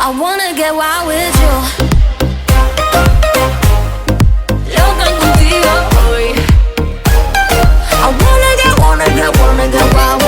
I wanna get wild with you. Loca contigo hoy. I wanna get wild